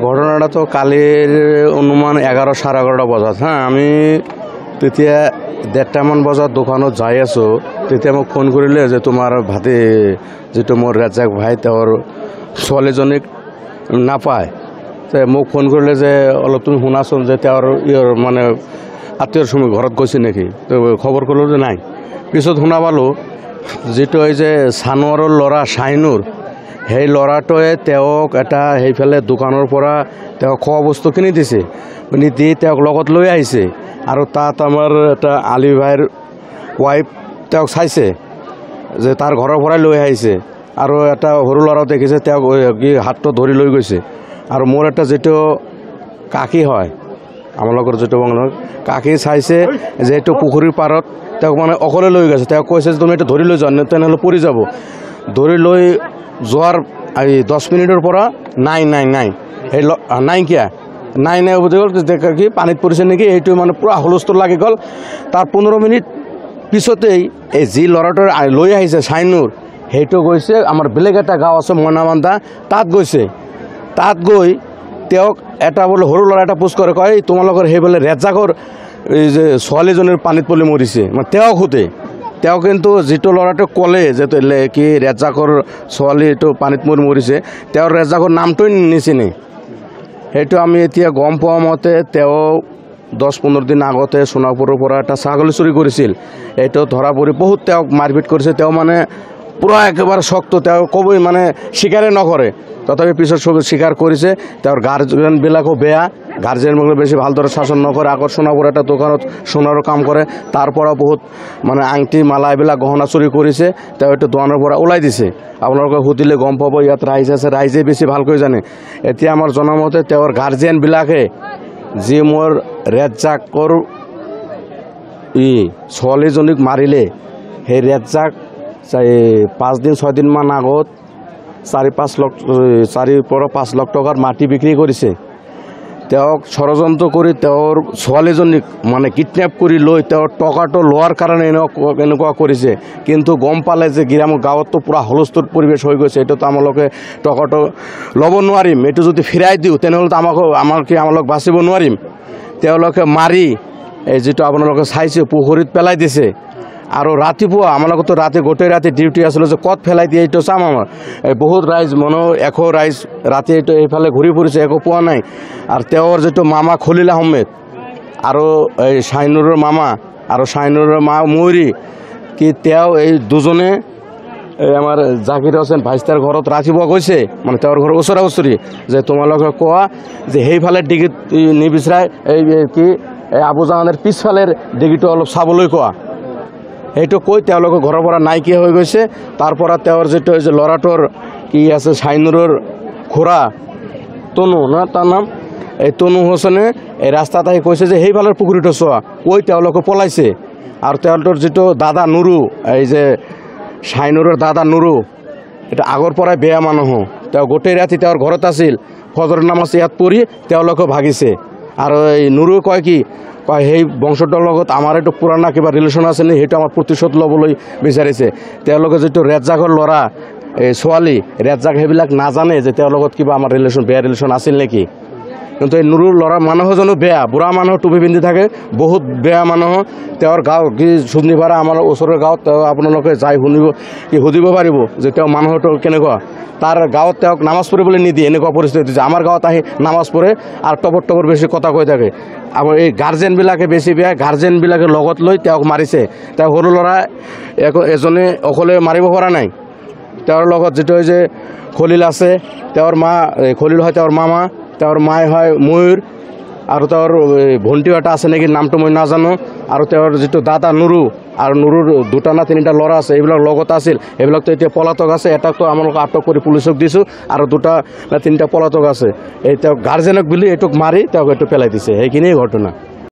ঘটনাটা তো কালির অনুমান 11 সাড়ে 11টা বজাত। হ্যাঁ, আমি তেতিয়া 1:30মান বজাত দোকানত যাই আছো। তেতিয়া মোক ফোন কৰিলে যে তোমাৰ ভাতি যিটো মোৰ ৰাজাক ভাই তেওঁৰ ছোৱালীজনীক নাপায়। মোক ফোন কৰিলে যে অলপ তুমি শুনাচোন যে তেওঁৰ মানে আত্মীয়ৰ সময় ঘৰত গৈছে নেকি। তো খবৰ কৰিলোঁ যে নাই। পিছত শুনা পালোঁ যিটো এই যে চানোৱাৰৰ ল'ৰা শাহিনুৰ, সেই ল'ৰাটোৱে তেওঁক এটা সেইফালে দোকানৰ পৰা তেওঁক খোৱা বস্তু কিনি দিছে, কিনি দি তেওঁক লগত লৈ আহিছে। আৰু তাত আমাৰ এটা আলি ভাইৰ ৱাইফ তেওঁক চাইছে যে তাৰ ঘৰৰ পৰাই লৈ আহিছে। আৰু এটা সৰু ল'ৰাও দেখিছে, তেওঁক হাতটো ধৰি লৈ গৈছে। আৰু মোৰ এটা যিটো কাকি হয় আমালোকৰ যিটো কাকি চাইছে যে এইটো পুখুৰীৰ পাৰত তেওঁক মানে অকলে লৈ গৈছে। তেওঁক কৈছে যে তুমি এইটো ধৰি লৈ যোৱা, তেনেহ'লে পৰি যাব। ধৰি লৈ যোৱাৰ 10 মিনিটৰ পৰা নাই সেই নাইকিয়া নাই বুজি গ'ল কি পানীত পৰিছে নেকি, এইটো মানে পূৰা হুলস্থুল লাগি গ'ল। তাৰ 15 মিনিট পিছতেই এই যি ল'ৰাটোৰ লৈ আহিছে শাহিনুৰ, সেইটো গৈছে আমাৰ বেলেগ এটা গাঁও আছে মইনাবান্ধা, তাত গৈছে। তাত গৈ তেওঁক এটা বোলে সৰু ল'ৰা এটা পোষ্ট কৰে, কয় তোমালোকৰ সেইফালে ৰেজাকৰ এই যে ছোৱালীজনীৰ পানীত পৰি মৰিছে, মানে তেওঁক সোধে। তেওঁ কিন্তু যিটো ল'ৰাটোক ক'লে যে কি ৰেজাকৰ ছোৱালী এইটো পানীত মৰিছে, তেওঁৰ ৰেজাকৰ নামটোৱে নিচিনে। সেইটো আমি এতিয়া গম পোৱা মতে তেওঁ 10-15 দিন আগতে সোণাপুৰৰ পৰা এটা ছাগলী চুৰি কৰিছিল। এইটো ধৰা পৰি বহুত তেওঁক মাৰপিট কৰিছে। তেওঁ মানে পূৰা একেবাৰে শক্ত, তেওঁ ক'বই মানে স্বীকাৰে নকৰে। তথাপি পিছত চব স্বীকাৰ কৰিছে। তেওঁৰ গাৰ্জেনবিলাকো বেয়া, গাৰ্জেনবিলাক বেছি ভালদৰে শাসন নকৰে। আগত সোণাপুৰ এটা দোকানত সোণাৰৰ কাম কৰে, তাৰ পৰা বহুত মানে আংটি মালা এইবিলাক গহনা চুৰি কৰিছে। তেওঁ এইটো দোকানৰ পৰা ওলাই দিছে। আপোনালোকে সুধিলে গম পাব, ইয়াত ৰাইজ আছে, ৰাইজে বেছি ভালকৈ জানে। এতিয়া আমাৰ জনামতে তেওঁৰ গাৰ্জেনবিলাকে যি মোৰ ৰেজাকৰ ছোৱালীজনীক মাৰিলে, সেই ৰেজাক 5-6 দিনমান আগত 4-5 লাখ টকাৰ মাটি বিক্ৰী কৰিছে। তেওঁক ষড়যন্ত্ৰ কৰি তেওঁৰ ছোৱালীজনীক মানে কিডনেপ কৰি লৈ তেওঁৰ টকাটো লোৱাৰ কাৰণে এনেকুৱা কৰিছে। কিন্তু গম পালে যে গাঁৱততো পূৰা হুলস্থুল পৰিৱেশ হৈ গৈছে, এইটোতো আমালোকে টকাটো ল'ব নোৱাৰিম, এইটো যদি ফিৰাই দিওঁ তেনেহ'লেতো আমালোক বাচিব নোৱাৰিম। তেওঁলোকে মাৰি এই যিটো আপোনালোকে চাইছে পুখুৰীত পেলাই দিছে। আৰু ৰাতিপুৱা আমালোকতো গোটেই ৰাতি ডিউটি আছিলোঁ যে ক'ত পেলাই দিয়ে এইটো চাম। আমাৰ বহুত ৰাইজ এশ ৰাইজ ৰাতি এইটো এইফালে ঘূৰি ফুৰিছে, একো পোৱা নাই। আৰু তেওঁৰ যিটো মামা খলিল আহমেদ আৰু এই শাহিনুৰৰ মামা আৰু শাহিনুৰৰ মা ময়ূৰী, কি তেওঁ এই দুজনে আমাৰ জাকিৰ হোসেন ভাইস্তাৰ ঘৰত ৰাতিপুৱা গৈছে, মানে তেওঁৰ ঘৰৰ ওচৰা ওচৰি, যে তোমালোকে কোৱা যে সেইফালে ডিগিত নিবিচাৰাই এই কি আবু জাহানৰ পিছফালেৰ ডিগিটো অলপ চাবলৈ কোৱা। সেইটো কৈ তেওঁলোকে ঘৰৰ পৰা নাইকিয়া হৈ গৈছে। তাৰ পৰা তেওঁৰ যিটো যে ল'ৰাটোৰ কি আছে শাহিনুৰৰ খুৰা তনু না তাৰ নাম, এই তনু হোসেনে এই ৰাস্তাত আহি কৈছে যে সেইফালৰ পুখুৰীটো চোৱা, কৈ তেওঁলোকে পলাইছে। আৰু তেওঁলোকৰ যিটো দাদা নুৰু, এই যে শাহিনুৰৰ দাদা নুৰু, এটা আগৰ পৰাই বেয়া মানুহ। তেওঁ গোটেই ৰাতি তেওঁৰ ঘৰত আছিল, ফজৰৰ নামাজ ইয়াত পঢ়ি তেওঁলোকে ভাগিছে। আৰু এই নুৰু কয় কি কয়, সেই বংশটোৰ লগত আমাৰ এইটো পুৰণা কিবা ৰিলেশ্যন আছে নে, সেইটো আমাৰ প্ৰতিশোধ ল'বলৈ বিচাৰিছে। তেওঁলোকে যিটো ৰেজাকৰ ল'ৰা এই ছোৱালী ৰেজাক সেইবিলাক নাজানে যে তেওঁৰ লগত কিবা আমাৰ বেয়া ৰিলেশ্যন আছিল নেকি। কিন্তু এই নুৰুৰ ল'ৰা মানুহজনো বেয়া, বুঢ়া মানুহ, টুপি পিন্ধি থাকে, বহুত বেয়া মানুহ। তেওঁৰ গাঁও কি চুমনিপাৰা আমাৰ ওচৰৰ গাঁৱত, তেওঁ আপোনালোকে যাই সুধিব পাৰিব যে তেওঁ মানুহটো কেনেকুৱা। তাৰ গাঁৱত তেওঁক নামাজ পঢ়িবলৈ নিদিয়ে, এনেকুৱা পৰিস্থিতি যে আমাৰ গাঁৱত আহি নামাজ পঢ়ে আৰু টপৰ বেছি কথা কৈ থাকে। আৰু এই গাৰ্জেনবিলাকে বেছি বেয়া, গাৰ্জেনবিলাকে লগত লৈ তেওঁক মাৰিছে। তেওঁ সৰু ল'ৰা এজনে অকলে মাৰিব পৰা নাই। তেওঁৰ লগত যিটো যে খলিল আছে, তেওঁৰ মা খলিল হয় তেওঁৰ মামা, তেওঁৰ মাই হয় ময়ূৰ, আৰু তেওঁৰ ভণ্টিও এটা আছে নেকি, নামটো মই নাজানো। আৰু তেওঁৰ যিটো দাদা নুৰু, আৰু নুৰুৰ 2টা না 3টা ল'ৰা আছে, এইবিলাক লগত আছিল। এইবিলাকতো এতিয়া পলাতক আছে। এটাকতো আমালোকে আটক কৰি পুলিচক দিছোঁ, আৰু 2টা না 3টা পলাতক আছে। এই তেওঁক গাৰ্জেনক বুলি এইটোক মাৰি তেওঁক এইটো পেলাই দিছে। সেইখিনিয়ে ঘটনা।